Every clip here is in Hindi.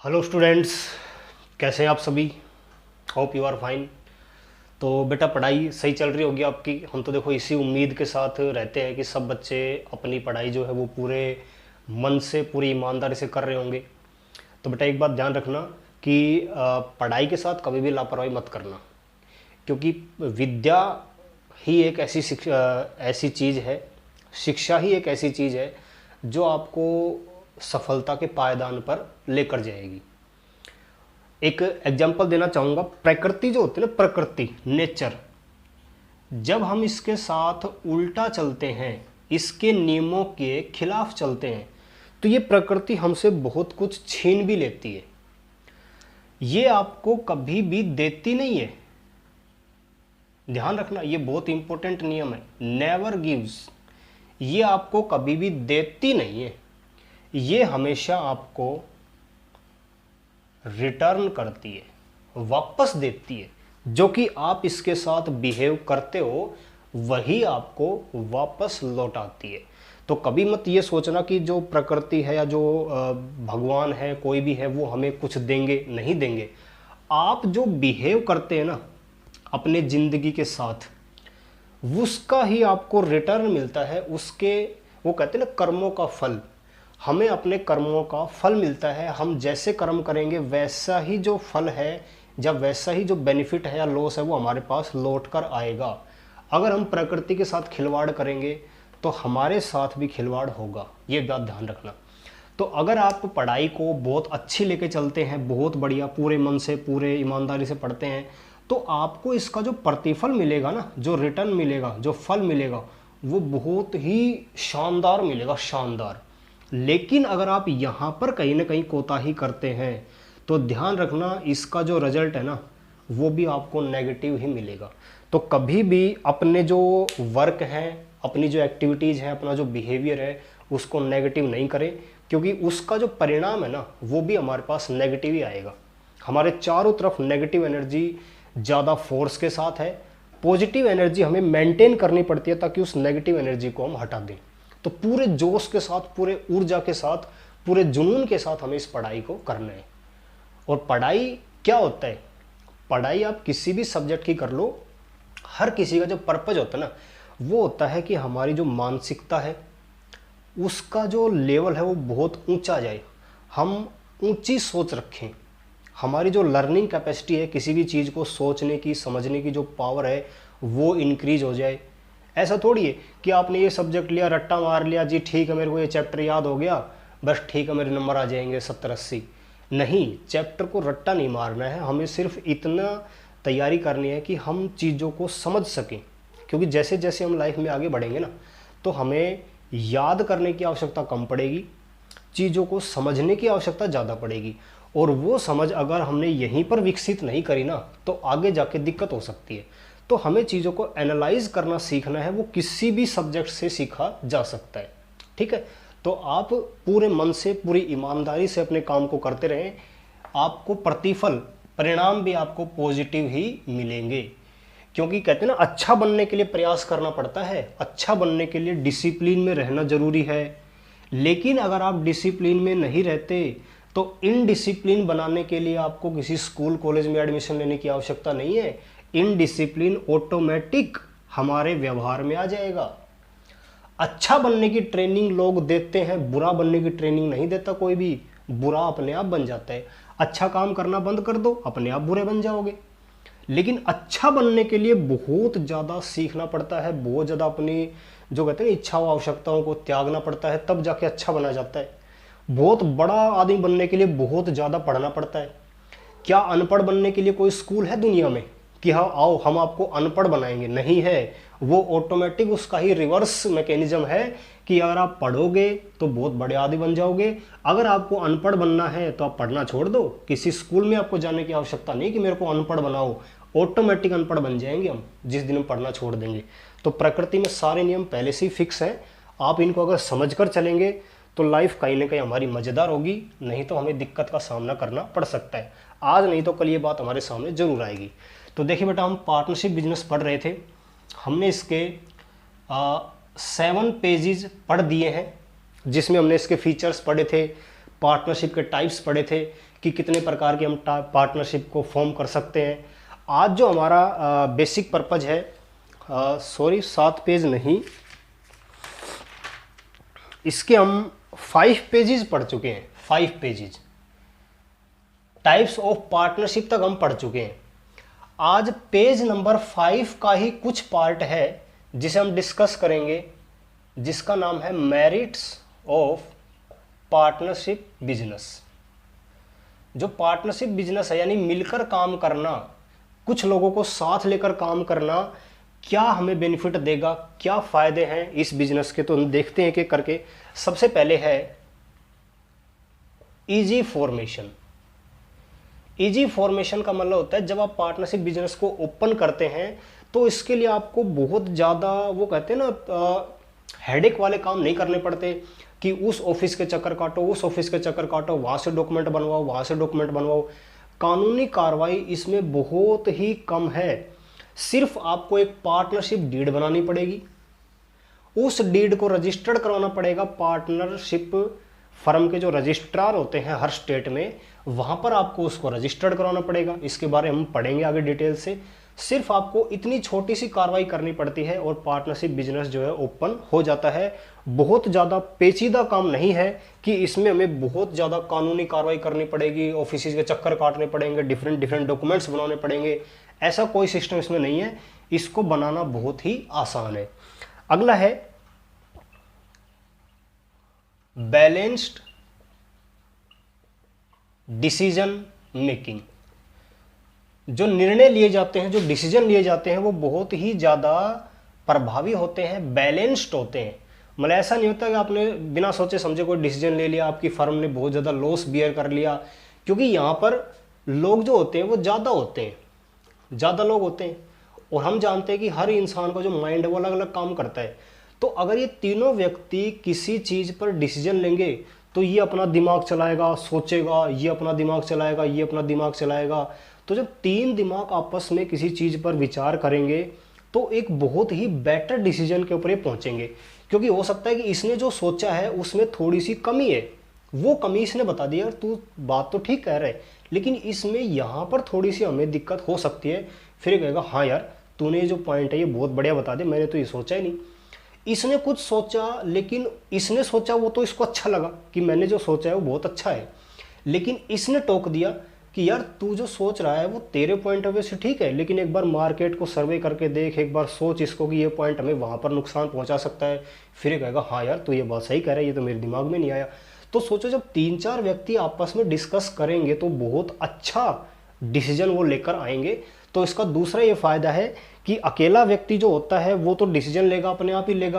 हेलो स्टूडेंट्स, कैसे हैं आप सभी। Hope you are fine. तो बेटा पढ़ाई सही चल रही होगी आपकी। हम तो देखो इसी उम्मीद के साथ रहते हैं कि सब बच्चे अपनी पढ़ाई जो है वो पूरे मन से पूरी ईमानदारी से कर रहे होंगे। तो बेटा एक बात ध्यान रखना कि पढ़ाई के साथ कभी भी लापरवाही मत करना, क्योंकि विद्या ही एक ऐसी चीज़ है, शिक्षा ही एक ऐसी चीज़ है जो आपको सफलता के पायदान पर लेकर जाएगी। एक एग्जांपल देना चाहूँगा। प्रकृति जो होती है ना, प्रकृति नेचर, जब हम इसके साथ उल्टा चलते हैं, इसके नियमों के खिलाफ चलते हैं, तो ये प्रकृति हमसे बहुत कुछ छीन भी लेती है। ये आपको कभी भी देती नहीं है। ध्यान रखना, ये बहुत इंपॉर्टेंट नियम है। नेवर गिव्स, ये आपको कभी भी देती नहीं है, ये हमेशा आपको रिटर्न करती है, वापस देती है। जो कि आप इसके साथ बिहेव करते हो वही आपको वापस लौटाती है। तो कभी मत ये सोचना कि जो प्रकृति है या जो भगवान है, कोई भी है, वो हमें कुछ देंगे, नहीं देंगे। आप जो बिहेव करते हैं ना अपने ज़िंदगी के साथ, उसका ही आपको रिटर्न मिलता है। उसके, वो कहते हैं ना, कर्मों का फल। हमें अपने कर्मों का फल मिलता है। हम जैसे कर्म करेंगे वैसा ही जो फल है, जब वैसा ही जो बेनिफिट है या लॉस है, वो हमारे पास लौट कर आएगा। अगर हम प्रकृति के साथ खिलवाड़ करेंगे तो हमारे साथ भी खिलवाड़ होगा, ये बात ध्यान रखना। तो अगर आप पढ़ाई को बहुत अच्छी लेके चलते हैं, बहुत बढ़िया, पूरे मन से पूरे ईमानदारी से पढ़ते हैं, तो आपको इसका जो प्रतिफल मिलेगा ना, जो रिटर्न मिलेगा, जो फल मिलेगा, वो बहुत ही शानदार मिलेगा, शानदार। लेकिन अगर आप यहाँ पर कहीं ना कहीं कोताही करते हैं तो ध्यान रखना, इसका जो रिजल्ट है ना वो भी आपको नेगेटिव ही मिलेगा। तो कभी भी अपने जो वर्क हैं, अपनी जो एक्टिविटीज़ हैं, अपना जो बिहेवियर है, उसको नेगेटिव नहीं करें, क्योंकि उसका जो परिणाम है ना वो भी हमारे पास नेगेटिव ही आएगा। हमारे चारों तरफ नेगेटिव एनर्जी ज़्यादा फोर्स के साथ है। पॉजिटिव एनर्जी हमें मेंटेन करनी पड़ती है ताकि उस नेगेटिव एनर्जी को हम हटा दें। तो पूरे जोश के साथ, पूरे ऊर्जा के साथ, पूरे जुनून के साथ हमें इस पढ़ाई को करना है। और पढ़ाई क्या होता है, पढ़ाई आप किसी भी सब्जेक्ट की कर लो, हर किसी का जो पर्पज होता है ना वो होता है कि हमारी जो मानसिकता है उसका जो लेवल है वो बहुत ऊंचा जाए, हम ऊंची सोच रखें। हमारी जो लर्निंग कैपेसिटी है, किसी भी चीज़ को सोचने की, समझने की जो पावर है, वो इंक्रीज हो जाए। ऐसा थोड़ी है कि आपने ये सब्जेक्ट लिया, रट्टा मार लिया, जी ठीक है मेरे को ये चैप्टर याद हो गया, बस ठीक है मेरे नंबर आ जाएंगे 70-80। नहीं, चैप्टर को रट्टा नहीं मारना है, हमें सिर्फ इतना तैयारी करनी है कि हम चीज़ों को समझ सकें। क्योंकि जैसे जैसे हम लाइफ में आगे बढ़ेंगे ना, तो हमें याद करने की आवश्यकता कम पड़ेगी, चीज़ों को समझने की आवश्यकता ज़्यादा पड़ेगी। और वो समझ अगर हमने यहीं पर विकसित नहीं करी ना तो आगे जाके दिक्कत हो सकती है। तो हमें चीज़ों को एनालाइज करना सीखना है, वो किसी भी सब्जेक्ट से सीखा जा सकता है। ठीक है, तो आप पूरे मन से, पूरी ईमानदारी से अपने काम को करते रहें, आपको प्रतिफल, परिणाम भी आपको पॉजिटिव ही मिलेंगे। क्योंकि कहते हैं ना, अच्छा बनने के लिए प्रयास करना पड़ता है, अच्छा बनने के लिए डिसिप्लिन में रहना जरूरी है। लेकिन अगर आप डिसिप्लिन में नहीं रहते तो इनडिसिप्लिन बनाने के लिए आपको किसी स्कूल कॉलेज में एडमिशन लेने की आवश्यकता नहीं है। इनडिसिप्लिन ऑटोमेटिक हमारे व्यवहार में आ जाएगा। अच्छा बनने की ट्रेनिंग लोग देते हैं, बुरा बनने की ट्रेनिंग नहीं देता कोई भी। बुरा अपने आप बन जाता है। अच्छा काम करना बंद कर दो, अपने आप बुरे बन जाओगे। लेकिन अच्छा बनने के लिए बहुत ज़्यादा सीखना पड़ता है, बहुत ज़्यादा अपनी जो कहते हैं इच्छाओं, आवश्यकताओं को त्यागना पड़ता है, तब जाके अच्छा बना जाता है। बहुत बड़ा आदमी बनने के लिए बहुत ज़्यादा पढ़ना पड़ता है। क्या अनपढ़ बनने के लिए कोई स्कूल है दुनिया में कि हाँ आओ हम आपको अनपढ़ बनाएंगे? नहीं है। वो ऑटोमेटिक उसका ही रिवर्स मैकेनिज्म है कि अगर आप पढ़ोगे तो बहुत बड़े आदमी बन जाओगे, अगर आपको अनपढ़ बनना है तो आप पढ़ना छोड़ दो। किसी स्कूल में आपको जाने की आवश्यकता नहीं कि मेरे को अनपढ़ बनाओ, ऑटोमेटिक अनपढ़ बन जाएंगे हम जिस दिन हम पढ़ना छोड़ देंगे। तो प्रकृति में सारे नियम पहले से ही फिक्स हैं। आप इनको अगर समझ कर चलेंगे तो लाइफ कहीं ना कहीं हमारी मज़ेदार होगी, नहीं तो हमें दिक्कत का सामना करना पड़ सकता है। आज नहीं तो कल ये बात हमारे सामने ज़रूर आएगी। तो देखिए बेटा, हम पार्टनरशिप बिजनेस पढ़ रहे थे, हमने इसके 7 पेजेस पढ़ दिए हैं, जिसमें हमने इसके फीचर्स पढ़े थे, पार्टनरशिप के टाइप्स पढ़े थे कि कितने प्रकार की हम पार्टनरशिप को फॉर्म कर सकते हैं। आज जो हमारा बेसिक पर्पज है, सॉरी 7 पेज नहीं, इसके हम 5 पेजेस पढ़ चुके हैं। 5 पेजेस टाइप्स ऑफ पार्टनरशिप तक हम पढ़ चुके हैं। आज पेज नंबर 5 का ही कुछ पार्ट है जिसे हम डिस्कस करेंगे, जिसका नाम है मेरिट्स ऑफ पार्टनरशिप बिजनेस। जो पार्टनरशिप बिजनेस है यानी मिलकर काम करना, कुछ लोगों को साथ लेकर काम करना, क्या हमें बेनिफिट देगा, क्या फायदे हैं इस बिजनेस के, तो हम देखते हैं एक-एक करके। सबसे पहले है इजी फॉर्मेशन। इजी फॉर्मेशन का मतलब होता है जब आप पार्टनरशिप बिजनेस को ओपन करते हैं तो इसके लिए आपको बहुत ज़्यादा, वो कहते हैं ना, हेडेक वाले काम नहीं करने पड़ते कि उस ऑफिस के चक्कर काटो, उस ऑफिस के चक्कर काटो, वहाँ से डॉक्यूमेंट बनवाओ, वहाँ से डॉक्यूमेंट बनवाओ। कानूनी कार्रवाई इसमें बहुत ही कम है। सिर्फ आपको एक पार्टनरशिप डीड बनानी पड़ेगी, उस डीड को रजिस्टर्ड करवाना पड़ेगा पार्टनरशिप फर्म के जो रजिस्ट्रार होते हैं हर स्टेट में, वहाँ पर आपको उसको रजिस्टर्ड कराना पड़ेगा। इसके बारे में हम पढ़ेंगे आगे डिटेल से। सिर्फ आपको इतनी छोटी सी कार्रवाई करनी पड़ती है और पार्टनरशिप बिजनेस जो है ओपन हो जाता है। बहुत ज़्यादा पेचीदा काम नहीं है कि इसमें हमें बहुत ज़्यादा कानूनी कार्रवाई करनी पड़ेगी, ऑफिस के चक्कर काटने पड़ेंगे, डिफरेंट डॉक्यूमेंट्स बनाने पड़ेंगे, ऐसा कोई सिस्टम इसमें नहीं है। इसको बनाना बहुत ही आसान है। अगला है बैलेंस्ड डिसीजन मेकिंग। जो निर्णय लिए जाते हैं, जो डिसीजन लिए जाते हैं, वो बहुत ही ज़्यादा प्रभावी होते हैं, बैलेंस्ड होते हैं। मतलब ऐसा नहीं होता कि आपने बिना सोचे समझे कोई डिसीजन ले लिया, आपकी फर्म ने बहुत ज़्यादा लॉस बियर कर लिया। क्योंकि यहाँ पर लोग जो होते हैं वो ज़्यादा होते हैं, ज़्यादा लोग होते हैं, और हम जानते हैं कि हर इंसान का जो माइंड है वो अलग अलग काम करता है। तो अगर ये तीनों व्यक्ति किसी चीज़ पर डिसीजन लेंगे तो ये अपना दिमाग चलाएगा, सोचेगा, ये अपना दिमाग चलाएगा, ये अपना दिमाग चलाएगा। तो जब 3 दिमाग आपस में किसी चीज़ पर विचार करेंगे तो एक बहुत ही बेटर डिसीजन के ऊपर ये पहुँचेंगे। क्योंकि हो सकता है कि इसने जो सोचा है उसमें थोड़ी सी कमी है, वो कमी इसने बता दी, यार तू बात तो ठीक कह रहा है लेकिन इसमें यहाँ पर थोड़ी सी हमें दिक्कत हो सकती है। फिर कहेगा हाँ यार तूने जो पॉइंट है ये बहुत बढ़िया बता दे, मैंने तो ये सोचा ही नहीं। इसने कुछ सोचा, लेकिन इसने सोचा वो तो इसको अच्छा लगा कि मैंने जो सोचा है वो बहुत अच्छा है, लेकिन इसने टोक दिया कि यार तू जो सोच रहा है वो तेरे पॉइंट ऑफ व्यू से ठीक है, लेकिन एक बार मार्केट को सर्वे करके देख, एक बार सोच इसको कि ये पॉइंट हमें वहाँ पर नुकसान पहुँचा सकता है। फिर ये कहेगा हाँ यार तू ये बात सही कह रहा है, ये तो मेरे दिमाग में नहीं आया। तो सोचो जब 3-4 व्यक्ति आपस में डिस्कस करेंगे तो बहुत अच्छा डिसीजन वो लेकर आएंगे। तो इसका दूसरा ये फ़ायदा है कि अकेला व्यक्ति जो होता है वो तो डिसीजन लेगा, अपने आप ही लेगा।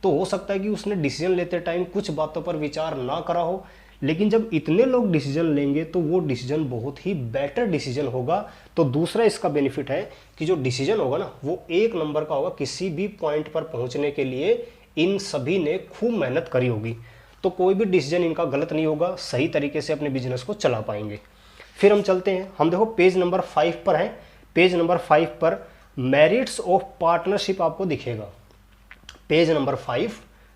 तो हो सकता है कि उसने डिसीजन लेते टाइम कुछ बातों पर विचार ना करा हो, लेकिन जब इतने लोग डिसीजन लेंगे तो वो डिसीजन बहुत ही बेटर डिसीजन होगा। तो दूसरा इसका बेनिफिट है कि जो डिसीजन होगा ना वो 1 नंबर का होगा। किसी भी पॉइंट पर पहुंचने के लिए इन सभी ने खूब मेहनत करी होगी, तो कोई भी डिसीजन इनका गलत नहीं होगा, सही तरीके से अपने बिजनेस को चला पाएंगे। फिर हम चलते हैं, हम देखो पेज नंबर 5 पर हैं। पेज नंबर 5 पर मेरिट्स ऑफ पार्टनरशिप आपको दिखेगा। Page number 5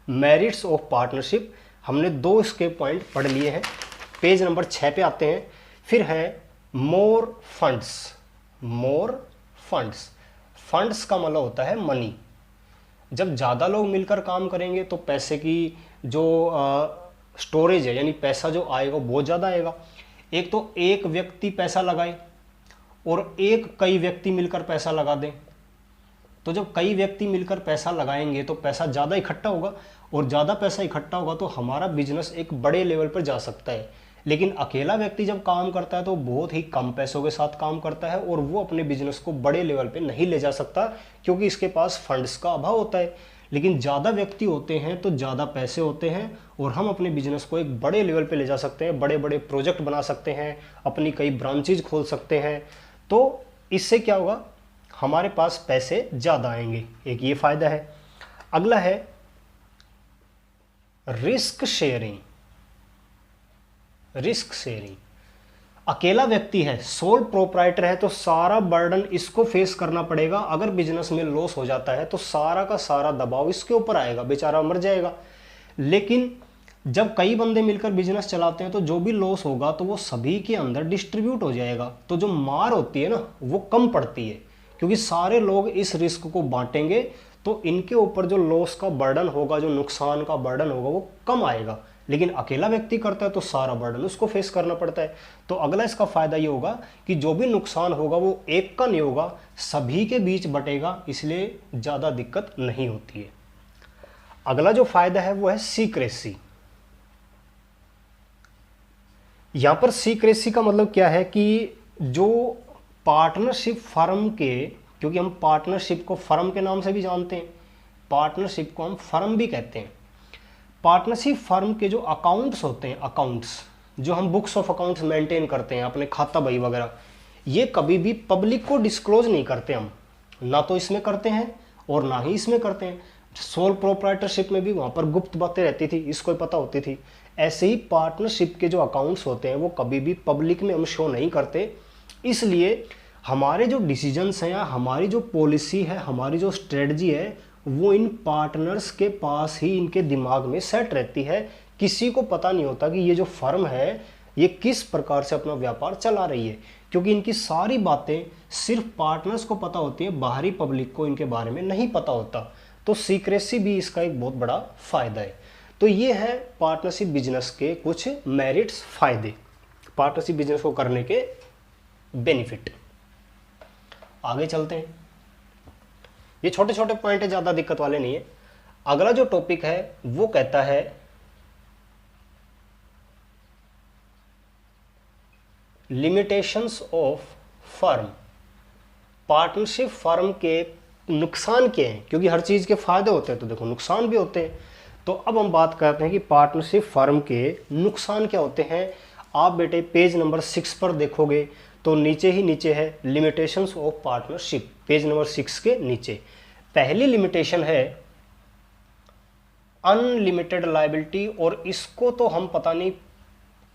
merits of partnership, हमने 2 इसके पॉइंट पढ़ लिए हैं। पेज नंबर 6 पे आते हैं। फिर है मोर फंड्स। मोर फंड्स, फंड्स का मतलब होता है मनी। जब ज़्यादा लोग मिलकर काम करेंगे तो पैसे की जो स्टोरेज है यानी पैसा जो आएगा वो बहुत ज़्यादा आएगा। एक तो एक व्यक्ति पैसा लगाए और कई व्यक्ति मिलकर पैसा लगा दें, तो जब कई व्यक्ति मिलकर पैसा लगाएंगे तो पैसा ज़्यादा इकट्ठा होगा, और ज़्यादा पैसा इकट्ठा होगा तो हमारा बिजनेस एक बड़े लेवल पर जा सकता है। लेकिन अकेला व्यक्ति जब काम करता है तो बहुत ही कम पैसों के साथ काम करता है और वो अपने बिजनेस को बड़े लेवल पे नहीं ले जा सकता क्योंकि इसके पास फंड्स का अभाव होता है। लेकिन ज़्यादा व्यक्ति होते हैं तो ज़्यादा पैसे होते हैं और हम अपने बिजनेस को एक बड़े लेवल पे ले जा सकते हैं, बड़े बड़े प्रोजेक्ट बना सकते हैं, अपनी कई ब्रांचेज खोल सकते हैं। तो इससे क्या होगा, हमारे पास पैसे ज़्यादा आएंगे, एक ये फ़ायदा है। अगला है रिस्क शेयरिंग। रिस्क शेयरिंग, अकेला व्यक्ति है, सोल प्रोप्राइटर है, तो सारा बर्डन इसको फेस करना पड़ेगा। अगर बिजनेस में लॉस हो जाता है तो सारा का सारा दबाव इसके ऊपर आएगा, बेचारा मर जाएगा। लेकिन जब कई बंदे मिलकर बिजनेस चलाते हैं तो जो भी लॉस होगा तो वो सभी के अंदर डिस्ट्रीब्यूट हो जाएगा, तो जो मार होती है ना वो कम पड़ती है, क्योंकि सारे लोग इस रिस्क को बांटेंगे तो इनके ऊपर जो लॉस का बर्डन होगा, जो नुकसान का बर्डन होगा वो कम आएगा। लेकिन अकेला व्यक्ति करता है तो सारा बर्डन उसको फेस करना पड़ता है। तो अगला इसका फायदा ये होगा कि जो भी नुकसान होगा वो एक का नहीं होगा, सभी के बीच बटेगा, इसलिए ज़्यादा दिक्कत नहीं होती है। अगला जो फायदा है वो है सीक्रेसी। यहां पर सीक्रेसी का मतलब क्या है कि जो पार्टनरशिप फर्म के, क्योंकि हम पार्टनरशिप को फर्म के नाम से भी जानते हैं, पार्टनरशिप को हम फर्म भी कहते हैं। पार्टनरशिप फर्म के जो अकाउंट्स होते हैं, अकाउंट्स जो हम बुक्स ऑफ अकाउंट्स मेंटेन करते हैं, अपने खाता बही वगैरह, ये कभी भी पब्लिक को डिस्क्लोज नहीं करते हम, ना तो इसमें करते हैं और ना ही इसमें करते हैं। सोल प्रोप्राइटरशिप में भी वहाँ पर गुप्त बातें रहती थी, इसको ही पता होती थी। ऐसे ही पार्टनरशिप के जो अकाउंट्स होते हैं वो कभी भी पब्लिक में हम शो नहीं करते, इसलिए हमारे जो डिसीजंस हैं या हमारी जो पॉलिसी है, हमारी जो स्ट्रेटजी है, वो इन पार्टनर्स के पास ही, इनके दिमाग में सेट रहती है। किसी को पता नहीं होता कि ये जो फर्म है ये किस प्रकार से अपना व्यापार चला रही है, क्योंकि इनकी सारी बातें सिर्फ पार्टनर्स को पता होती है, बाहरी पब्लिक को इनके बारे में नहीं पता होता। तो सीक्रेसी भी इसका एक बहुत बड़ा फायदा है। तो ये है पार्टनरशिप बिजनेस के कुछ मेरिट्स, फायदे, पार्टनरशिप बिजनेस को करने के बेनिफिट। आगे चलते हैं, ये छोटे छोटे पॉइंट है, ज़्यादा दिक्कत वाले नहीं है। अगला जो टॉपिक है वो कहता है limitations of firm. Partnership firm के नुकसान क्या हैं, क्योंकि हर चीज़ के फायदे होते हैं तो देखो नुकसान भी होते हैं। तो अब हम बात करते हैं कि पार्टनरशिप फर्म के नुकसान क्या होते हैं। आप बेटे पेज नंबर 6 पर देखोगे तो नीचे ही नीचे है limitations of partnership, page number 6 के नीचे पहली लिमिटेशन है अनलिमिटेड लायबिलिटी, और इसको तो हम पता नहीं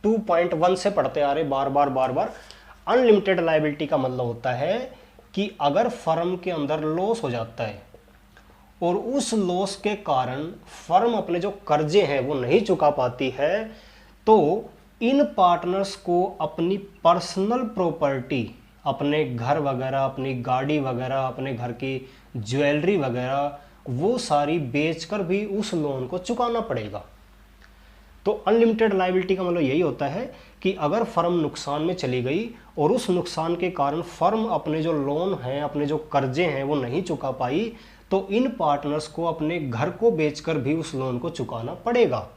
2.1 से पढ़ते आ रहे बार बार। अनलिमिटेड लायबिलिटी का मतलब होता है कि अगर फर्म के अंदर लॉस हो जाता है और उस लॉस के कारण फर्म अपने जो कर्जे हैं वो नहीं चुका पाती है, तो इन पार्टनर्स को अपनी पर्सनल प्रॉपर्टी, अपने घर वगैरह, अपनी गाड़ी वगैरह, अपने घर की ज्वेलरी वगैरह, वो सारी बेचकर भी उस लोन को चुकाना पड़ेगा। तो अनलिमिटेड लायबिलिटी का मतलब यही होता है कि अगर फर्म नुकसान में चली गई और उस नुकसान के कारण फर्म अपने जो लोन हैं, अपने जो कर्जे हैं वो नहीं चुका पाई, तो इन पार्टनर्स को अपने घर को बेचकर भी उस लोन को चुकाना पड़ेगा।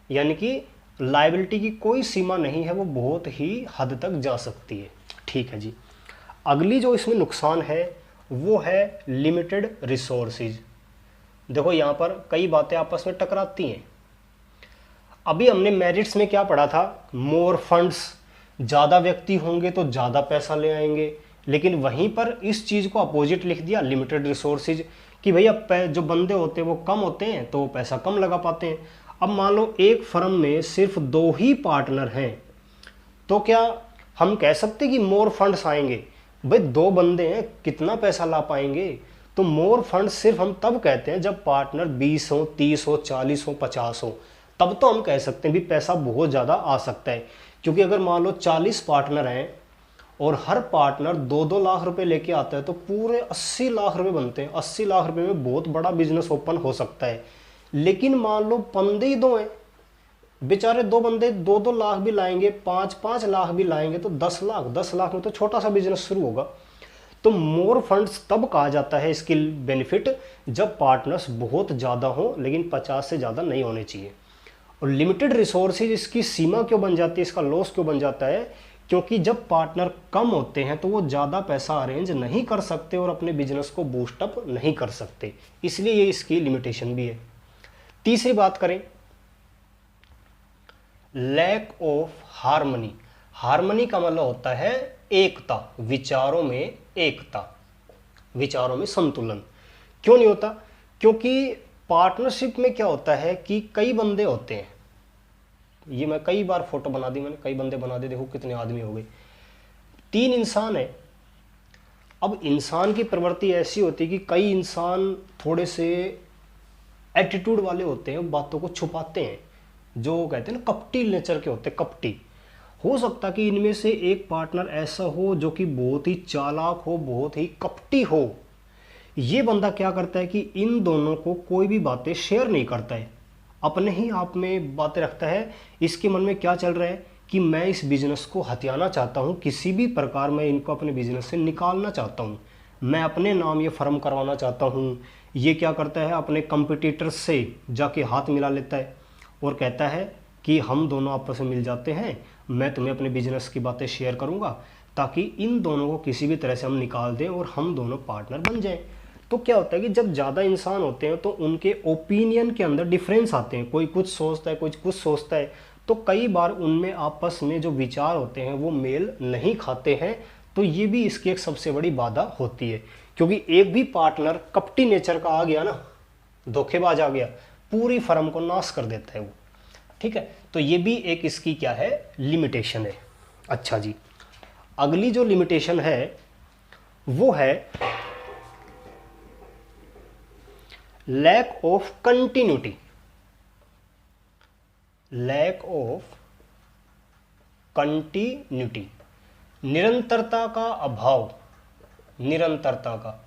यानी कि लायबिलिटी की कोई सीमा नहीं है, वो बहुत ही हद तक जा सकती है। ठीक है जी। अगली जो इसमें नुकसान है वो है लिमिटेड रिसोर्सेज। देखो यहाँ पर कई बातें आपस में टकराती हैं। अभी हमने मेरिट्स में क्या पढ़ा था, मोर फंड्स, ज़्यादा व्यक्ति होंगे तो ज़्यादा पैसा ले आएंगे, लेकिन वहीं पर इस चीज़ को अपोजिट लिख दिया लिमिटेड रिसोर्सेज कि भैया जो बंदे होते हैं वो कम होते हैं तो पैसा कम लगा पाते हैं। अब मान लो एक फर्म में सिर्फ 2 ही पार्टनर हैं, तो क्या हम कह सकते कि मोर फंड्स आएंगे? भाई 2 बंदे हैं, कितना पैसा ला पाएंगे? तो मोर फंड्स सिर्फ हम तब कहते हैं जब पार्टनर 20 हो, 30 हो, 40 हो, 50 हो, तब तो हम कह सकते हैं भी पैसा बहुत ज़्यादा आ सकता है। क्योंकि अगर मान लो 40 पार्टनर हैं और हर पार्टनर 2-2 लाख रुपए लेके आता है तो पूरे 80 लाख रुपए बनते हैं। 80 लाख रुपए में बहुत बड़ा बिजनेस ओपन हो सकता है। लेकिन मान लो बंदे ही 2 हैं, बेचारे 2 बंदे 2-2 लाख भी लाएंगे, 5-5 लाख भी लाएंगे तो 10 लाख में तो छोटा सा बिजनेस शुरू होगा। तो मोर फंड्स तब कहा जाता है इसकी बेनिफिट जब पार्टनर्स बहुत ज़्यादा हो, लेकिन 50 से ज़्यादा नहीं होने चाहिए। और लिमिटेड रिसोर्सेज इसकी सीमा क्यों बन जाती है, इसका लॉस क्यों बन जाता है? क्योंकि जब पार्टनर कम होते हैं तो वो ज़्यादा पैसा अरेंज नहीं कर सकते और अपने बिजनेस को बूस्टअप नहीं कर सकते, इसलिए ये इसकी लिमिटेशन भी है। तीसरी बात करें, लैक ऑफ हार्मनी। हार्मनी का मतलब होता है एकता, विचारों में एकता, विचारों में संतुलन। क्यों नहीं होता? क्योंकि पार्टनरशिप में क्या होता है कि कई बंदे होते हैं, ये मैं कई बार फोटो बना दी मैंने, कई बंदे बना दे, देखो कितने आदमी हो गए। 3 इंसान है। अब इंसान की प्रवृत्ति ऐसी होती है कि कई इंसान थोड़े से एटीट्यूड वाले होते हैं, बातों को छुपाते हैं, जो कहते हैं ना कपटी नेचर के होते हैं, कपटी। हो सकता कि इनमें से एक पार्टनर ऐसा हो जो कि बहुत ही चालाक हो, बहुत ही कपटी हो। ये बंदा क्या करता है कि इन दोनों को कोई भी बातें शेयर नहीं करता है, अपने ही आप में बातें रखता है। इसके मन में क्या चल रहा है कि मैं इस बिजनेस को हथियाना चाहता हूँ, किसी भी प्रकार मैं इनको अपने बिजनेस से निकालना चाहता हूँ, मैं अपने नाम ये फर्म करवाना चाहता हूँ। ये क्या करता है, अपने कंपटीटर्स से जाके हाथ मिला लेता है और कहता है कि हम दोनों आपस में मिल जाते हैं, मैं तुम्हें अपने बिजनेस की बातें शेयर करूँगा ताकि इन दोनों को किसी भी तरह से हम निकाल दें और हम दोनों पार्टनर बन जाएं। तो क्या होता है कि जब ज़्यादा इंसान होते हैं तो उनके ओपिनियन के अंदर डिफरेंस आते हैं, कोई कुछ सोचता है, कोई कुछ सोचता है, तो कई बार उनमें आपस में जो विचार होते हैं वो मेल नहीं खाते हैं। तो ये भी इसकी एक सबसे बड़ी बाधा होती है, क्योंकि एक भी पार्टनर कपटी नेचर का आ गया ना, धोखेबाज आ गया, पूरी फर्म को नाश कर देता है वो। ठीक है, तो ये भी एक इसकी क्या है, लिमिटेशन है। अच्छा जी, अगली जो लिमिटेशन है वो है lack of continuity. Lack of continuity, निरंतरता का अभाव, निरंतरता का।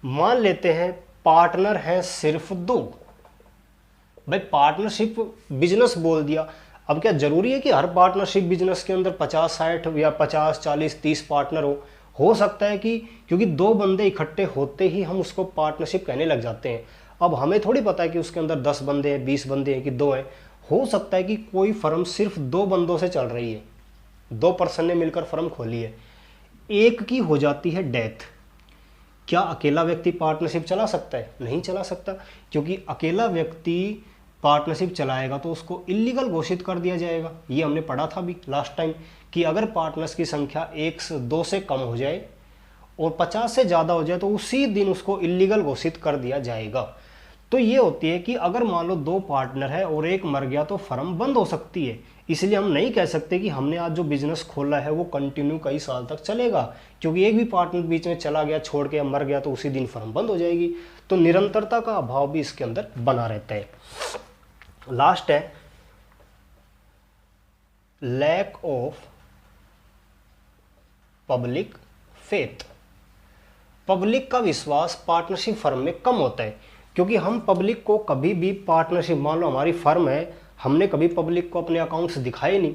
मान लेते हैं पार्टनर हैं सिर्फ दो, भाई पार्टनरशिप बिजनेस बोल दिया, अब क्या जरूरी है कि हर पार्टनरशिप बिजनेस के अंदर 50-60 या 50-40-30 पार्टनर हो सकता है कि क्योंकि दो बंदे इकट्ठे होते ही हम उसको पार्टनरशिप कहने लग जाते हैं। अब हमें थोड़ी पता है कि उसके अंदर 10 बंदे हैं, 20 बंदे हैं कि दो हैं। हो सकता है कि कोई फर्म सिर्फ दो बंदों से चल रही है, दो पर्सन ने मिलकर फर्म खोली है, एक की हो जाती है डेथ। क्या अकेला व्यक्ति पार्टनरशिप चला सकता है? नहीं चला सकता, क्योंकि अकेला व्यक्ति पार्टनरशिप चलाएगा तो उसको इलीगल घोषित कर दिया जाएगा। ये हमने पढ़ा था भी लास्ट टाइम कि अगर पार्टनर्स की संख्या 1 से 2 से कम हो जाए और 50 से ज़्यादा हो जाए तो उसी दिन उसको इलीगल घोषित कर दिया जाएगा। तो ये होती है कि अगर मान लो दो पार्टनर है और एक मर गया तो फर्म बंद हो सकती है। इसलिए हम नहीं कह सकते कि हमने आज जो बिजनेस खोला है वो कंटिन्यू कई साल तक चलेगा, क्योंकि एक भी पार्टनर बीच में चला गया, छोड़ के मर गया तो उसी दिन फर्म बंद हो जाएगी। तो निरंतरता का अभाव भी इसके अंदर बना रहता है। लास्ट है lack of public faith. Public का विश्वास पार्टनरशिप फर्म में कम होता है, क्योंकि हम पब्लिक को कभी भी पार्टनरशिप, मान लो हमारी फर्म है, हमने कभी पब्लिक को अपने अकाउंट्स दिखाए नहीं,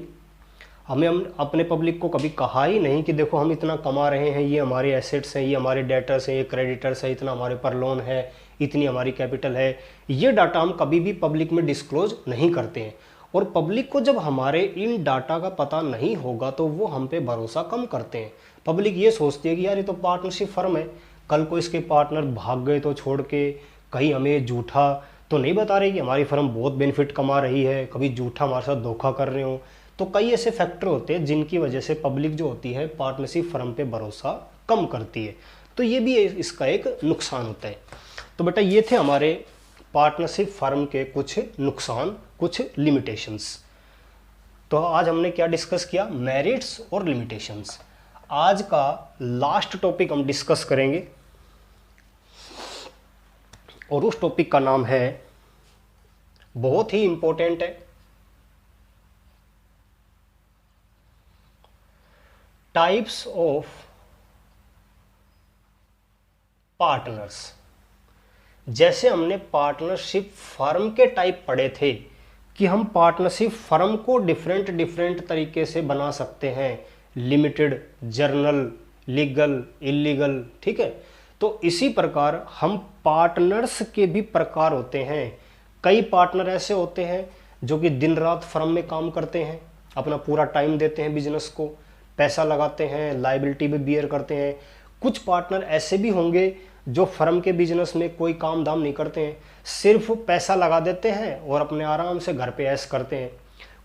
हम अपने पब्लिक को कभी कहा ही नहीं कि देखो हम इतना कमा रहे हैं, ये हमारे एसेट्स हैं, ये हमारे डेटर्स हैं, ये क्रेडिटर्स हैं, इतना हमारे पर लोन है, इतनी हमारी कैपिटल है। ये डाटा हम कभी भी पब्लिक में डिस्क्लोज नहीं करते हैं। और पब्लिक को जब हमारे इन डाटा का पता नहीं होगा तो वो हम पे भरोसा कम करते हैं। पब्लिक ये सोचती है कि यार ये तो पार्टनरशिप फर्म है, कल को इसके पार्टनर भाग गए तो छोड़ के, कहीं हमें झूठा तो नहीं बता रहे कि हमारी फर्म बहुत बेनिफिट कमा रही है, कभी झूठा हमारे साथ धोखा कर रहे हो। तो कई ऐसे फैक्टर होते हैं जिनकी वजह से पब्लिक जो होती है पार्टनरशिप फर्म पे भरोसा कम करती है। तो ये भी इसका एक नुकसान होता है। तो बेटा ये थे हमारे पार्टनरशिप फर्म के कुछ नुकसान, कुछ लिमिटेशंस। तो आज हमने क्या डिस्कस किया, मेरिट्स और लिमिटेशंस। आज का लास्ट टॉपिक हम डिस्कस करेंगे और उस टॉपिक का नाम है, बहुत ही इंपॉर्टेंट है, टाइप्स ऑफ पार्टनर्स। जैसे हमने पार्टनरशिप फर्म के टाइप पढ़े थे कि हम पार्टनरशिप फर्म को डिफरेंट डिफरेंट तरीके से बना सकते हैं, लिमिटेड, जर्नल, लीगल, इलीगल, ठीक है। तो इसी प्रकार हम पार्टनर्स के भी प्रकार होते हैं। कई पार्टनर ऐसे होते हैं जो कि दिन रात फर्म में काम करते हैं, अपना पूरा टाइम देते हैं बिजनेस को, पैसा लगाते हैं, लायबिलिटी भी बियर करते हैं। कुछ पार्टनर ऐसे भी होंगे जो फर्म के बिजनेस में कोई काम दाम नहीं करते हैं, सिर्फ पैसा लगा देते हैं और अपने आराम से घर पे ऐश करते हैं।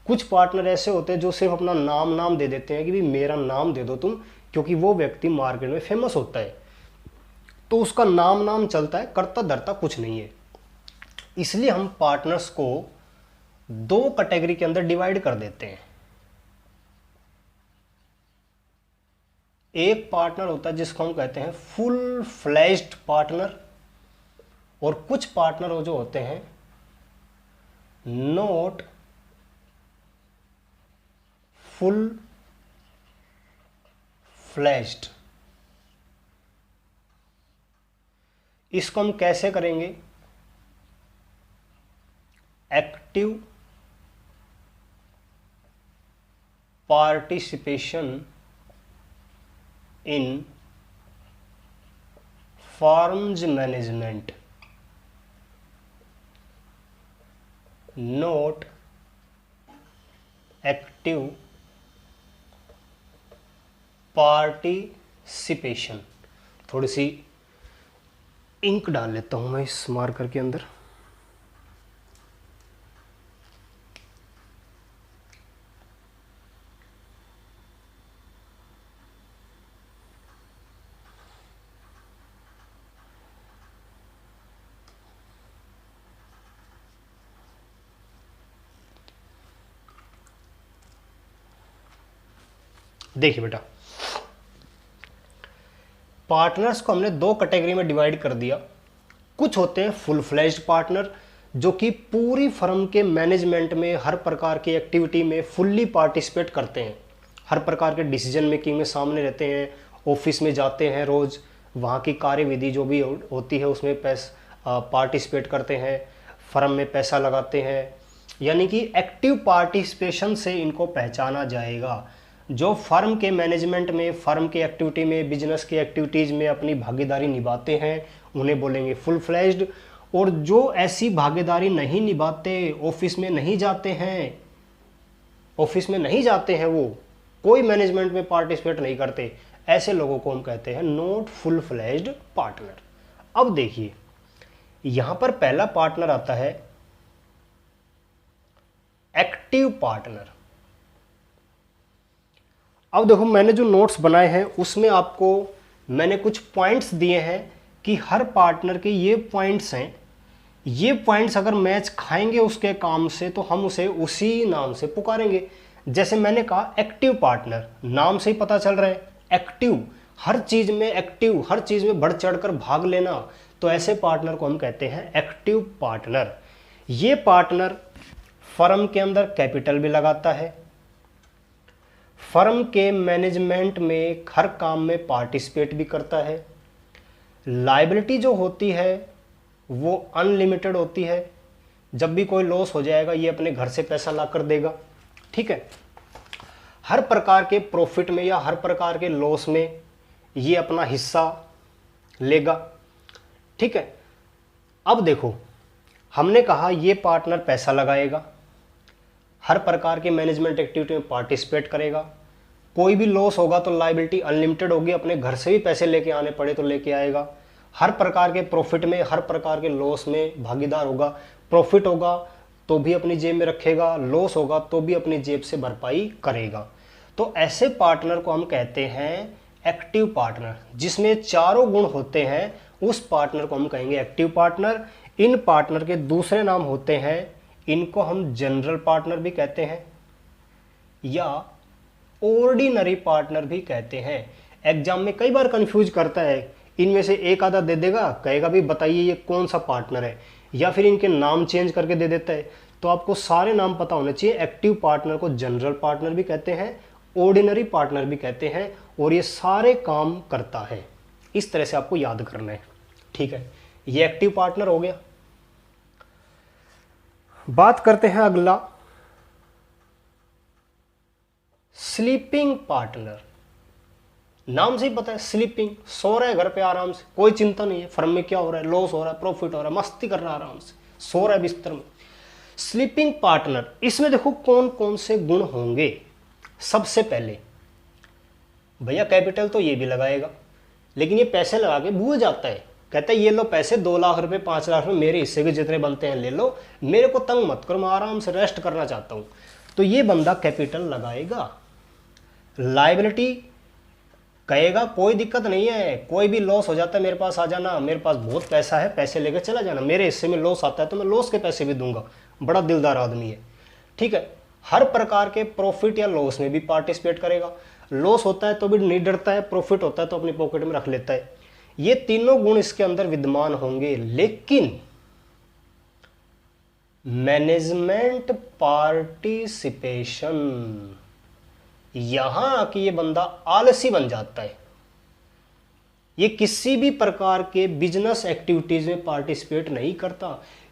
कुछ पार्टनर ऐसे होते हैं जो सिर्फ अपना नाम दे देते हैं कि भी मेरा नाम दे दो तुम, क्योंकि वो व्यक्ति मार्केट में फेमस होता है तो उसका नाम चलता है, करता धरता कुछ नहीं है। इसलिए हम पार्टनर्स को दो कैटेगरी के अंदर डिवाइड कर देते हैं। एक पार्टनर होता है जिसको हम कहते हैं फुल फ्लैश्ड पार्टनर, और कुछ पार्टनर जो होते हैं नॉट फुल फ्लैश्ड। इसको हम कैसे करेंगे? Active participation in firms management, note active participation. थोड़ी सी इंक डाल लेता हूं मैं इस मार्कर के अंदर। देखिए बेटा, पार्टनर्स को हमने दो कैटेगरी में डिवाइड कर दिया। कुछ होते हैं फुल फ्लैश्ड पार्टनर, जो कि पूरी फर्म के मैनेजमेंट में हर प्रकार की एक्टिविटी में फुल्ली पार्टिसिपेट करते हैं, हर प्रकार के डिसीजन मेकिंग में सामने रहते हैं, ऑफिस में जाते हैं रोज़, वहाँ की कार्यविधि जो भी होती है उसमें पार्टिसिपेट करते हैं, फर्म में पैसा लगाते हैं। यानी कि एक्टिव पार्टिसिपेशन से इनको पहचाना जाएगा। जो फर्म के मैनेजमेंट में, फर्म की एक्टिविटी में, बिजनेस की एक्टिविटीज़ में अपनी भागीदारी निभाते हैं, उन्हें बोलेंगे फुल फ्लैश्ड। और जो ऐसी भागीदारी नहीं निभाते, ऑफिस में नहीं जाते हैं, वो कोई मैनेजमेंट में पार्टिसिपेट नहीं करते, ऐसे लोगों को हम कहते हैं नॉट फुल फ्लैश्ड पार्टनर। अब देखिए, यहां पर पहला पार्टनर आता है एक्टिव पार्टनर। अब देखो, मैंने जो नोट्स बनाए हैं उसमें आपको मैंने कुछ पॉइंट्स दिए हैं कि हर पार्टनर के ये पॉइंट्स हैं, ये पॉइंट्स अगर मैच खाएंगे उसके काम से तो हम उसे उसी नाम से पुकारेंगे। जैसे मैंने कहा एक्टिव पार्टनर, नाम से ही पता चल रहा है एक्टिव, हर चीज में एक्टिव, हर चीज में बढ़ चढ़कर भाग लेना, तो ऐसे पार्टनर को हम कहते हैं एक्टिव पार्टनर। ये पार्टनर फर्म के अंदर कैपिटल भी लगाता है, फर्म के मैनेजमेंट में हर काम में पार्टिसिपेट भी करता है, लायबिलिटी जो होती है वो अनलिमिटेड होती है, जब भी कोई लॉस हो जाएगा ये अपने घर से पैसा ला कर देगा, ठीक है। हर प्रकार के प्रॉफिट में या हर प्रकार के लॉस में ये अपना हिस्सा लेगा, ठीक है। अब देखो, हमने कहा ये पार्टनर पैसा लगाएगा, हर प्रकार के मैनेजमेंट एक्टिविटी में पार्टिसिपेट करेगा, कोई भी लॉस होगा तो लायबिलिटी अनलिमिटेड होगी, अपने घर से भी पैसे लेके आने पड़े तो लेके आएगा, हर प्रकार के प्रॉफिट में, हर प्रकार के लॉस में भागीदार होगा, प्रॉफिट होगा तो भी अपनी जेब में रखेगा, लॉस होगा तो भी अपनी जेब से भरपाई करेगा। तो ऐसे पार्टनर को हम कहते हैं एक्टिव पार्टनर, जिसमें चारों गुण होते हैं, उस पार्टनर को हम कहेंगे एक्टिव पार्टनर। इन पार्टनर के दूसरे नाम होते हैं, इनको हम जनरल पार्टनर भी कहते हैं या ऑर्डिनरी पार्टनर भी कहते हैं। एग्जाम में कई बार कंफ्यूज करता है, इनमें से एक आधा दे देगा, कहेगा भी बताइए ये कौन सा पार्टनर है, या फिर इनके नाम चेंज करके दे देता है। तो आपको सारे नाम पता होने चाहिए। एक्टिव पार्टनर को जनरल पार्टनर भी कहते हैं, ऑर्डिनरी पार्टनर भी कहते हैं, और ये सारे काम करता है। इस तरह से आपको याद करना है, ठीक है। ये एक्टिव पार्टनर हो गया। बात करते हैं अगला, स्लीपिंग पार्टनर। नाम से ही पता है, स्लीपिंग, सो रहा है घर पे आराम से, कोई चिंता नहीं है फर्म में क्या हो रहा है, लॉस हो रहा है, प्रॉफिट हो रहा है, मस्ती कर रहा है आराम से, सो रहा है बिस्तर में। स्लीपिंग पार्टनर, इसमें देखो कौन कौन से गुण होंगे। सबसे पहले भैया कैपिटल तो ये भी लगाएगा, लेकिन ये पैसे लगा के भूल जाता है, कहता है ये लो पैसे 2 लाख रुपए 5 लाख रुपए मेरे हिस्से के जितने बनते हैं ले लो, मेरे को तंग मत करो, मैं आराम से रेस्ट करना चाहता हूं। तो ये बंदा कैपिटल लगाएगा। लायबिलिटी कहेगा कोई दिक्कत नहीं है, कोई भी लॉस हो जाता है मेरे पास आ जाना, मेरे पास बहुत पैसा है, पैसे लेकर चला जाना, मेरे हिस्से में लॉस आता है तो मैं लॉस के पैसे भी दूंगा, बड़ा दिलदार आदमी है, ठीक है। हर प्रकार के प्रॉफिट या लॉस में भी पार्टिसिपेट करेगा, लॉस होता है तो भी नहीं डरता है, प्रॉफिट होता है तो अपनी पॉकेट में रख लेता है। ये तीनों गुण इसके अंदर विद्यमान होंगे, लेकिन मैनेजमेंट पार्टिसिपेशन, यहां आके ये बंदा आलसी बन जाता है, ये किसी भी प्रकार के बिजनेस एक्टिविटीज में पार्टिसिपेट नहीं करता।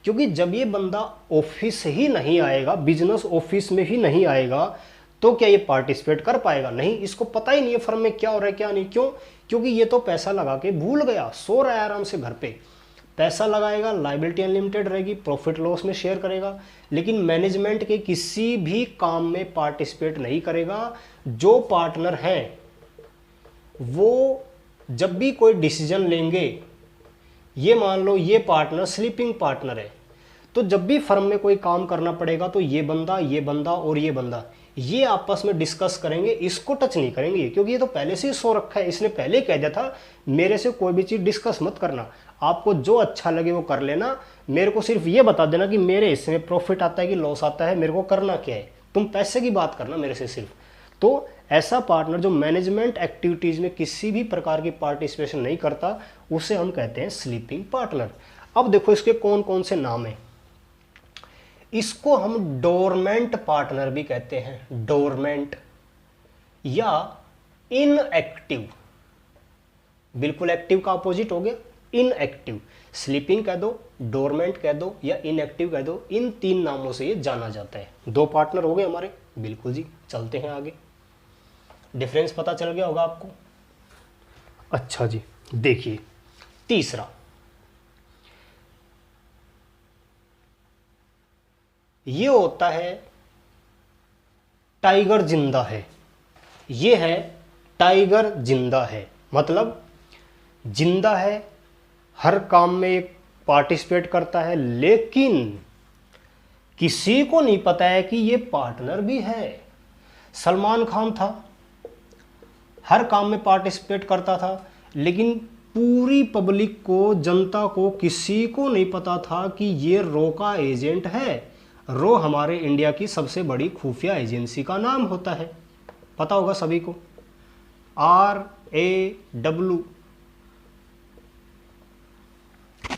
क्योंकि जब ये बंदा ऑफिस ही नहीं आएगा, बिजनेस ऑफिस में ही नहीं आएगा, तो क्या ये पार्टिसिपेट कर पाएगा? नहीं, इसको पता ही नहीं है फर्म में क्या हो रहा है क्या नहीं। क्यों? क्योंकि ये तो पैसा लगा के भूल गया, सो रहा है आराम से घर पे। पैसा लगाएगा, लायबिलिटी अनलिमिटेड रहेगी, प्रॉफिट लॉस में शेयर करेगा, लेकिन मैनेजमेंट के किसी भी काम में पार्टिसिपेट नहीं करेगा। जो पार्टनर हैं वो जब भी कोई डिसीजन लेंगे, ये मान लो ये पार्टनर स्लीपिंग पार्टनर है, तो जब भी फर्म में कोई काम करना पड़ेगा तो ये बंदा और ये बंदा ये आपस में डिस्कस करेंगे, इसको टच नहीं करेंगे, क्योंकि ये तो पहले से ही सो रखा है। इसने पहले ही कह दिया था मेरे से कोई भी चीज़ डिस्कस मत करना, आपको जो अच्छा लगे वो कर लेना, मेरे को सिर्फ ये बता देना कि मेरे हिस्से में प्रॉफिट आता है कि लॉस आता है, मेरे को करना क्या है, तुम पैसे की बात करना मेरे से सिर्फ। तो ऐसा पार्टनर जो मैनेजमेंट एक्टिविटीज़ में किसी भी प्रकार की पार्टिसिपेशन नहीं करता, उसे हम कहते हैं स्लीपिंग पार्टनर। अब देखो इसके कौन कौन से नाम हैं। इसको हम डोरमेंट पार्टनर भी कहते हैं, डोरमेंट या इनएक्टिव। बिल्कुल एक्टिव का अपोजिट हो गया इनएक्टिव। स्लीपिंग कह दो, डोरमेंट कह दो या इनएक्टिव कह दो, इन तीन नामों से ये जाना जाता है। दो पार्टनर हो गए हमारे, बिल्कुल जी। चलते हैं आगे, डिफरेंस पता चल गया होगा आपको। अच्छा जी, देखिए तीसरा, ये होता है टाइगर जिंदा है। ये है टाइगर जिंदा है, मतलब जिंदा है, हर काम में पार्टिसिपेट करता है, लेकिन किसी को नहीं पता है कि ये पार्टनर भी है। सलमान खान था, हर काम में पार्टिसिपेट करता था, लेकिन पूरी पब्लिक को, जनता को, किसी को नहीं पता था कि ये रो का एजेंट है। रो हमारे इंडिया की सबसे बड़ी खुफिया एजेंसी का नाम होता है, पता होगा सभी को, RAW।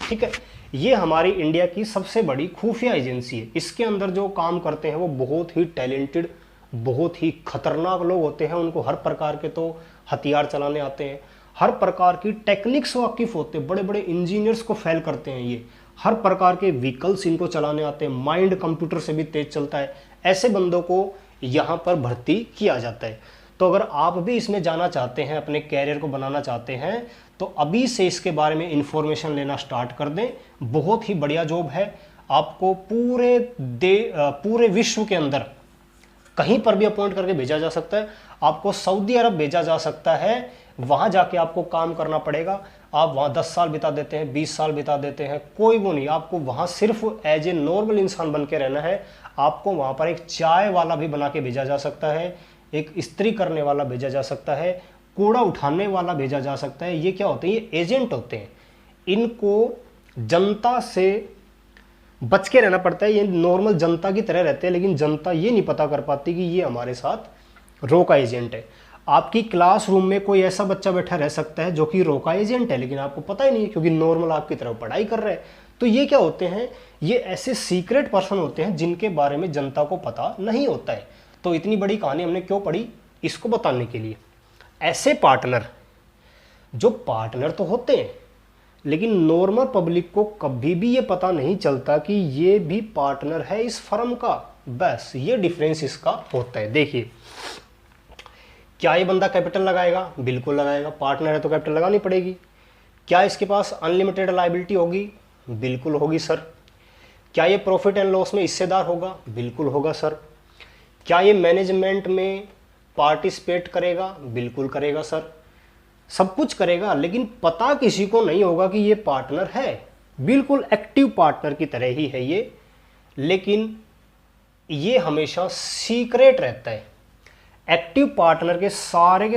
ठीक है, ये हमारी इंडिया की सबसे बड़ी खुफिया एजेंसी है। इसके अंदर जो काम करते हैं वो बहुत ही टैलेंटेड, बहुत ही खतरनाक लोग होते हैं। उनको हर प्रकार के तो हथियार चलाने आते हैं, हर प्रकार की टेक्निक्स वाकिफ होते हैं, बड़े बड़े इंजीनियर्स को फेल करते हैं ये, हर प्रकार के व्हीकल्स इनको चलाने आते हैं, माइंड कंप्यूटर से भी तेज चलता है। ऐसे बंदों को यहाँ पर भर्ती किया जाता है। तो अगर आप भी इसमें जाना चाहते हैं, अपने कैरियर को बनाना चाहते हैं, तो अभी से इसके बारे में इंफॉर्मेशन लेना स्टार्ट कर दें। बहुत ही बढ़िया जॉब है, आपको पूरे विश्व के अंदर कहीं पर भी अपॉइंट करके भेजा जा सकता है। आपको सऊदी अरब भेजा जा सकता है, वहाँ जाके आपको काम करना पड़ेगा। आप वहाँ 10 साल बिता देते हैं, 20 साल बिता देते हैं, कोई वो नहीं, आपको वहाँ सिर्फ एज ए नॉर्मल इंसान बन के रहना है। आपको वहाँ पर एक चाय वाला भी बना के भेजा जा सकता है, एक इस्त्री करने वाला भेजा जा सकता है, कूड़ा उठाने वाला भेजा जा सकता है। ये क्या होते हैं? ये एजेंट होते हैं। इनको जनता से बच के रहना पड़ता है। ये नॉर्मल जनता की तरह रहते हैं, लेकिन जनता ये नहीं पता कर पाती कि ये हमारे साथ रो का एजेंट है। आपकी क्लासरूम में कोई ऐसा बच्चा बैठा रह सकता है जो कि रो का एजेंट है, लेकिन आपको पता ही नहीं है, क्योंकि नॉर्मल आपकी तरफ पढ़ाई कर रहे हैं। तो ये क्या होते हैं? ये ऐसे सीक्रेट पर्सन होते हैं जिनके बारे में जनता को पता नहीं होता है। तो इतनी बड़ी कहानी हमने क्यों पढ़ी? इसको बताने के लिए। ऐसे पार्टनर, जो पार्टनर तो होते हैं, लेकिन नॉर्मल पब्लिक को कभी भी ये पता नहीं चलता कि ये भी पार्टनर है इस फर्म का। बस ये डिफरेंस इसका होता है। देखिए, क्या ये बंदा कैपिटल लगाएगा? बिल्कुल लगाएगा, पार्टनर है तो कैपिटल लगानी पड़ेगी। क्या इसके पास अनलिमिटेड लायबिलिटी होगी? बिल्कुल होगी सर। क्या ये प्रॉफिट एंड लॉस में हिस्सेदार होगा? बिल्कुल होगा सर। क्या ये मैनेजमेंट में पार्टिसिपेट करेगा? बिल्कुल करेगा सर, सब कुछ करेगा, लेकिन पता किसी को नहीं होगा कि ये पार्टनर है। बिल्कुल एक्टिव पार्टनर की तरह ही है ये, लेकिन ये हमेशा सीक्रेट रहता है। एक्टिव पार्टनर के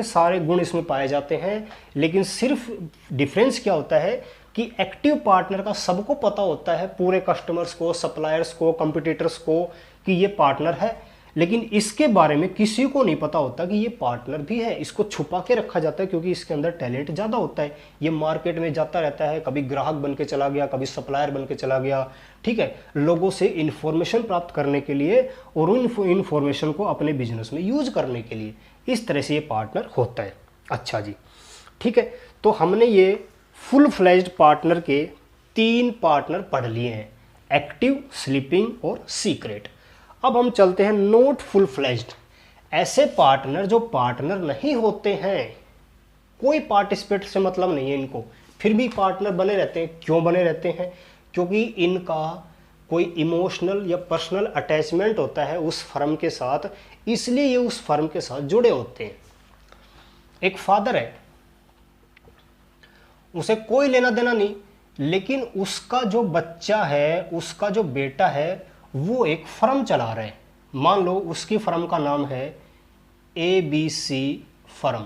सारे गुण इसमें पाए जाते हैं, लेकिन सिर्फ डिफरेंस क्या होता है कि एक्टिव पार्टनर का सबको पता होता है, पूरे कस्टमर्स को, सप्लायर्स को, कंपटीटर्स को, कि ये पार्टनर है। लेकिन इसके बारे में किसी को नहीं पता होता कि ये पार्टनर भी है। इसको छुपा के रखा जाता है क्योंकि इसके अंदर टैलेंट ज़्यादा होता है। ये मार्केट में जाता रहता है, कभी ग्राहक बन के चला गया, कभी सप्लायर बन के चला गया, ठीक है, लोगों से इन्फॉर्मेशन प्राप्त करने के लिए और उन इन्फॉर्मेशन को अपने बिजनेस में यूज करने के लिए। इस तरह से ये पार्टनर होता है। अच्छा जी, ठीक है, तो हमने ये फुल फ्लेज्ड पार्टनर के 3 पार्टनर पढ़ लिए हैं, एक्टिव, स्लीपिंग और सीक्रेट। अब हम चलते हैं नॉट फुल फ्लेज्ड, ऐसे पार्टनर जो पार्टनर नहीं होते हैं, कोई पार्टिसिपेट से मतलब नहीं है इनको, फिर भी पार्टनर बने रहते हैं। क्यों बने रहते हैं? क्योंकि इनका कोई इमोशनल या पर्सनल अटैचमेंट होता है उस फर्म के साथ, इसलिए ये उस फर्म के साथ जुड़े होते हैं। एक फादर है, उसे कोई लेना देना नहीं, लेकिन उसका जो बच्चा है, उसका जो बेटा है, वो एक फर्म चला रहे हैं। मान लो उसकी फर्म का नाम है ABC फर्म।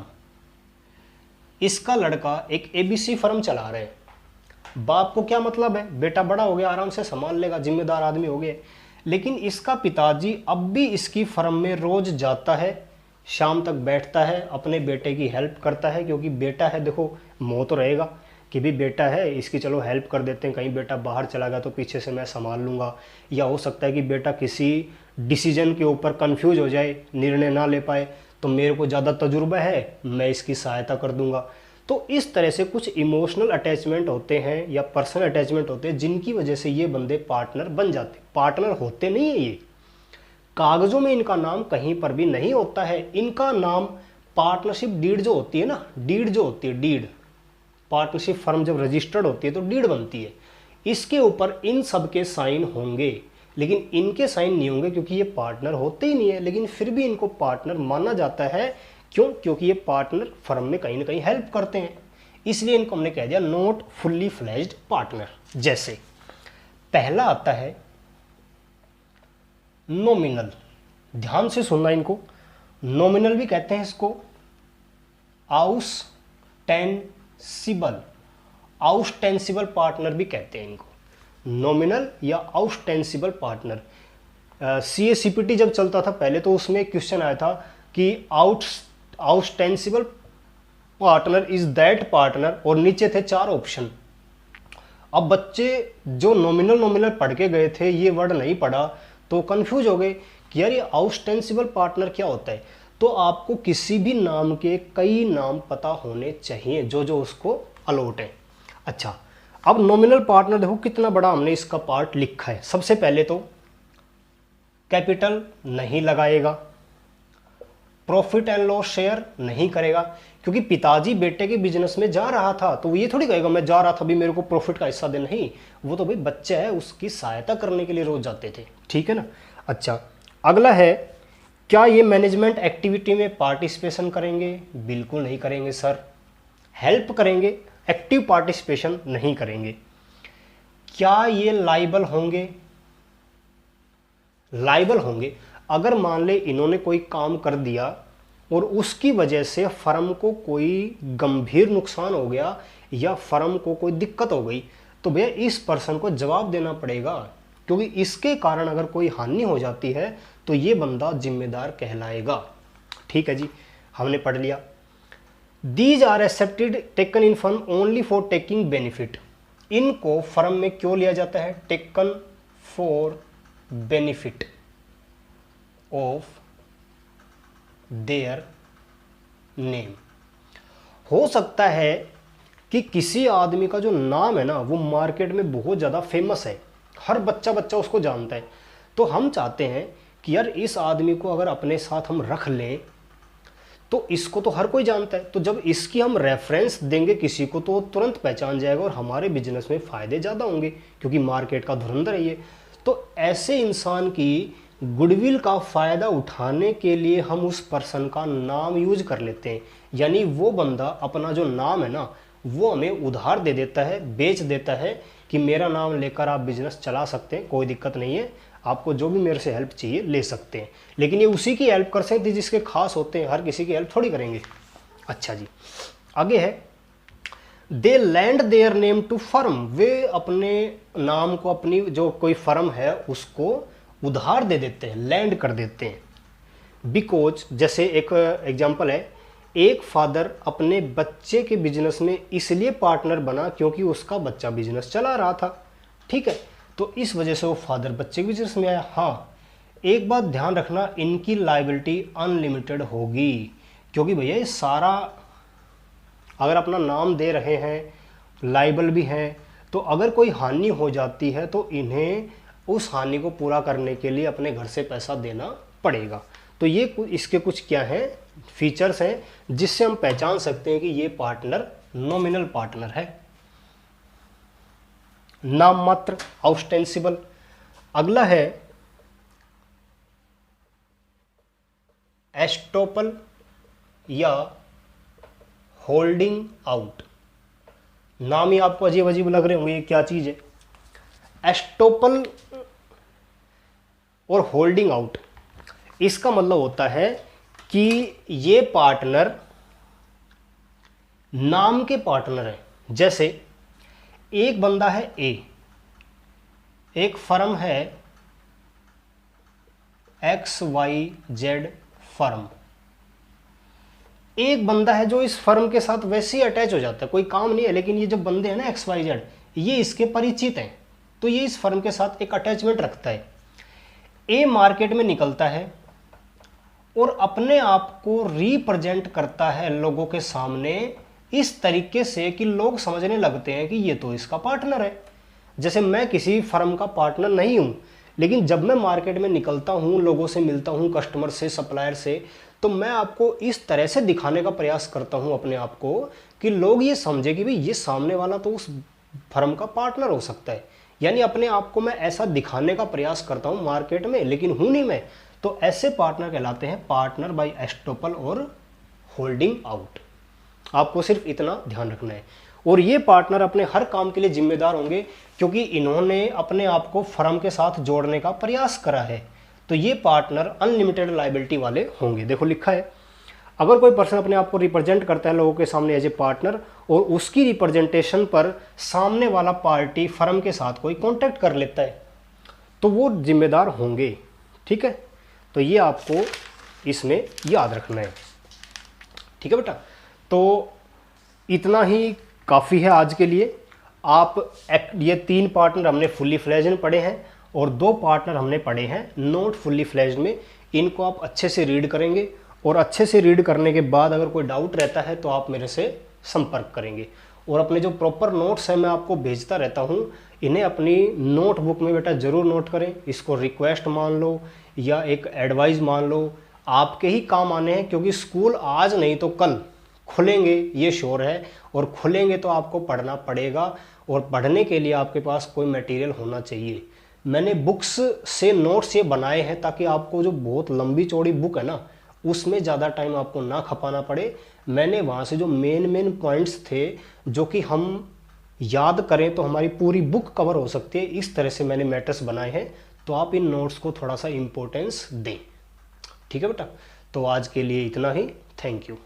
इसका लड़का एक ABC फर्म चला रहे हैं। बाप को क्या मतलब है, बेटा बड़ा हो गया, आराम से संभाल लेगा, जिम्मेदार आदमी हो गए। लेकिन इसका पिताजी अब भी इसकी फर्म में रोज जाता है, शाम तक बैठता है, अपने बेटे की हेल्प करता है, क्योंकि बेटा है, देखो मोह तो रहेगा कि भी बेटा है, इसकी चलो हेल्प कर देते हैं, कहीं बेटा बाहर चला गया तो पीछे से मैं संभाल लूँगा। या हो सकता है कि बेटा किसी डिसीजन के ऊपर कंफ्यूज हो जाए, निर्णय ना ले पाए, तो मेरे को ज़्यादा तजुर्बा है, मैं इसकी सहायता कर दूंगा। तो इस तरह से कुछ इमोशनल अटैचमेंट होते हैं या पर्सनल अटैचमेंट होते हैं, जिनकी वजह से ये बंदे पार्टनर बन जाते। पार्टनर होते नहीं है ये, कागज़ों में इनका नाम कहीं पर भी नहीं होता है। इनका नाम पार्टनरशिप डीड जो होती है ना, डीड जो होती है, डीड, पार्टनरशिप फर्म जब रजिस्टर्ड होती है तो डीड बनती है, इसके ऊपर इन सब के साइन होंगे। लेकिन इनके साइन नहीं होंगे क्योंकि ये पार्टनर होते ही नहीं है, लेकिन फिर भी इनको पार्टनर माना जाता है। क्यों? क्योंकि ये पार्टनर फर्म में कहीं ना कहीं हेल्प करते हैं, इसलिए इनको हमने कह दिया नॉट फुल्ली फ्लेज्ड पार्टनर। जैसे पहला आता है नॉमिनल, ध्यान से सुनना इनको, नॉमिनल भी कहते हैं इसको, आउस्टेंसिबल, आउस्टेंसिबल पार्टनर भी कहते हैं इनको, नॉमिनल या आउस्टेंसिबल पार्टनर। CACPT जब चलता था पहले तो उसमें एक क्वेश्चन आया था कि आउस्टेंसिबल पार्टनर इज दैट पार्टनर, और नीचे थे 4 ऑप्शन। अब बच्चे जो नॉमिनल पढ़ के गए थे, ये वर्ड नहीं पढ़ा तो कंफ्यूज हो गए कि यार ये आउस्टेंसिबल पार्टनर क्या होता है। तो आपको किसी भी नाम के कई नाम पता होने चाहिए जो जो उसको अलॉट है। अच्छा, अब नॉमिनल पार्टनर देखो कितना बड़ा हमने इसका पार्ट लिखा है। सबसे पहले तो कैपिटल नहीं लगाएगा, प्रॉफिट एंड लॉस शेयर नहीं करेगा, क्योंकि पिताजी बेटे के बिजनेस में जा रहा था तो ये थोड़ी कहेगा मैं जा रहा था भी मेरे को प्रॉफिट का हिस्सा दे, नहीं, वो तो भाई बच्चा है, उसकी सहायता करने के लिए रोज जाते थे, ठीक है ना। अच्छा, अगला है, क्या ये मैनेजमेंट एक्टिविटी में पार्टिसिपेशन करेंगे? बिल्कुल नहीं करेंगे सर, हेल्प करेंगे, एक्टिव पार्टिसिपेशन नहीं करेंगे। क्या ये लाइबल होंगे? लाइबल होंगे। अगर मान ले इन्होंने कोई काम कर दिया और उसकी वजह से फर्म को कोई गंभीर नुकसान हो गया या फर्म को कोई दिक्कत हो गई, तो भैया इस पर्सन को जवाब देना पड़ेगा, क्योंकि इसके कारण अगर कोई हानि हो जाती है तो ये बंदा जिम्मेदार कहलाएगा। ठीक है जी, हमने पढ़ लिया। These are accepted taken in firm only for taking benefit. इनको फर्म में क्यों लिया जाता है? Taken for benefit of their name. हो सकता है कि किसी आदमी का जो नाम है ना वो मार्केट में बहुत ज़्यादा फेमस है, हर बच्चा उसको जानता है, तो हम चाहते हैं कि यार इस आदमी को अगर अपने साथ हम रख लें तो इसको तो हर कोई जानता है, तो जब इसकी हम रेफरेंस देंगे किसी को तो वो तुरंत पहचान जाएगा और हमारे बिजनेस में फ़ायदे ज़्यादा होंगे, क्योंकि मार्केट का धुरंधर है ये। तो ऐसे इंसान की गुडविल का फ़ायदा उठाने के लिए हम उस पर्सन का नाम यूज कर लेते हैं, यानी वो बंदा अपना जो नाम है ना वो हमें उधार दे देता है, बेच देता है कि मेरा नाम लेकर आप बिजनेस चला सकते हैं, कोई दिक्कत नहीं है, आपको जो भी मेरे से हेल्प चाहिए ले सकते हैं। लेकिन ये उसी की हेल्प कर सकते हैं जिसके खास होते हैं, हर किसी की हेल्प थोड़ी करेंगे। अच्छा जी, आगे है, they lend their name to firm. वे अपने नाम को, अपनी जो कोई फर्म है उसको उधार दे देते हैं, लैंड कर देते हैं। बिकॉज जैसे एक एग्जांपल है, एक फादर अपने बच्चे के बिजनेस में इसलिए पार्टनर बना क्योंकि उसका बच्चा बिजनेस चला रहा था, ठीक है, तो इस वजह से वो फादर बच्चे के बिजनेस में आया। हाँ, एक बात ध्यान रखना, इनकी लायबिलिटी अनलिमिटेड होगी, क्योंकि भैया ये सारा अगर अपना नाम दे रहे हैं, लाइबल भी हैं, तो अगर कोई हानि हो जाती है तो इन्हें उस हानि को पूरा करने के लिए अपने घर से पैसा देना पड़ेगा। तो ये इसके कुछ क्या हैं, फीचर्स हैं जिससे हम पहचान सकते हैं कि ये पार्टनर नॉमिनल पार्टनर है, नाम मात्र, ऑस्टेंसिबल। अगला है एस्टोपल या होल्डिंग आउट। नाम ही आपको अजीब अजीब लग रहे होंगे, ये क्या चीज है। एस्टोपल और होल्डिंग आउट, इसका मतलब होता है कि ये पार्टनर नाम के पार्टनर है। जैसे एक बंदा है ए, एक फर्म है XYZ फर्म, एक बंदा है जो इस फर्म के साथ वैसे ही अटैच हो जाता है, कोई काम नहीं है, लेकिन ये जो बंदे हैं ना XYZ, ये इसके परिचित हैं, तो ये इस फर्म के साथ एक अटैचमेंट रखता है। ए मार्केट में निकलता है और अपने आप को रिप्रेजेंट करता है लोगों के सामने इस तरीके से कि लोग समझने लगते हैं कि ये तो इसका पार्टनर है। जैसे मैं किसी फर्म का पार्टनर नहीं हूँ, लेकिन जब मैं मार्केट में निकलता हूँ, लोगों से मिलता हूँ, कस्टमर से, सप्लायर से, तो मैं आपको इस तरह से दिखाने का प्रयास करता हूँ अपने आप को कि लोग ये समझे कि भाई ये सामने वाला तो उस फर्म का पार्टनर हो सकता है। यानी अपने आप को मैं ऐसा दिखाने का प्रयास करता हूँ मार्केट में, लेकिन हूँ नहीं मैं। तो ऐसे पार्टनर कहलाते हैं पार्टनर बाय एस्टोपल और होल्डिंग आउट। आपको सिर्फ इतना ध्यान रखना है। और ये पार्टनर अपने हर काम के लिए जिम्मेदार होंगे क्योंकि इन्होंने अपने आप को फर्म के साथ जोड़ने का प्रयास करा है। तो ये पार्टनर अनलिमिटेड लायबिलिटी वाले होंगे। देखो लिखा है, अगर कोई पर्सन अपने आप को रिप्रेजेंट करता है लोगों के सामने एज ए पार्टनर और उसकी रिप्रेजेंटेशन पर सामने वाला पार्टी फर्म के साथ कोई कॉन्टैक्ट कर लेता है तो वो जिम्मेदार होंगे, ठीक है। तो ये आपको इसमें याद रखना है, ठीक है बेटा। तो इतना ही काफ़ी है आज के लिए। आप ये 3 पार्टनर हमने फुल्ली फ्लेज्ड में पढ़े हैं और 2 पार्टनर हमने पढ़े हैं नॉट फुल्ली फ्लेज्ड में। इनको आप अच्छे से रीड करेंगे और अच्छे से रीड करने के बाद अगर कोई डाउट रहता है तो आप मेरे से संपर्क करेंगे। और अपने जो प्रॉपर नोट्स हैं मैं आपको भेजता रहता हूँ, इन्हें अपनी नोटबुक में बेटा ज़रूर नोट करें। इसको रिक्वेस्ट मान लो या एक एडवाइस मान लो, आपके ही काम आने हैं, क्योंकि स्कूल आज नहीं तो कल खुलेंगे, ये श्योर है। और खुलेंगे तो आपको पढ़ना पड़ेगा और पढ़ने के लिए आपके पास कोई मटेरियल होना चाहिए। मैंने बुक्स से नोट्स ये बनाए हैं ताकि आपको जो बहुत लंबी चौड़ी बुक है ना, उसमें ज़्यादा टाइम आपको ना खपाना पड़े। मैंने वहाँ से जो मेन पॉइंट्स थे जो कि हम याद करें तो हमारी पूरी बुक कवर हो सकती है, इस तरह से मैंने मैटर्स बनाए हैं। तो आप इन नोट्स को थोड़ा सा इम्पोर्टेंस दें, ठीक है बेटा। तो आज के लिए इतना ही, थैंक यू।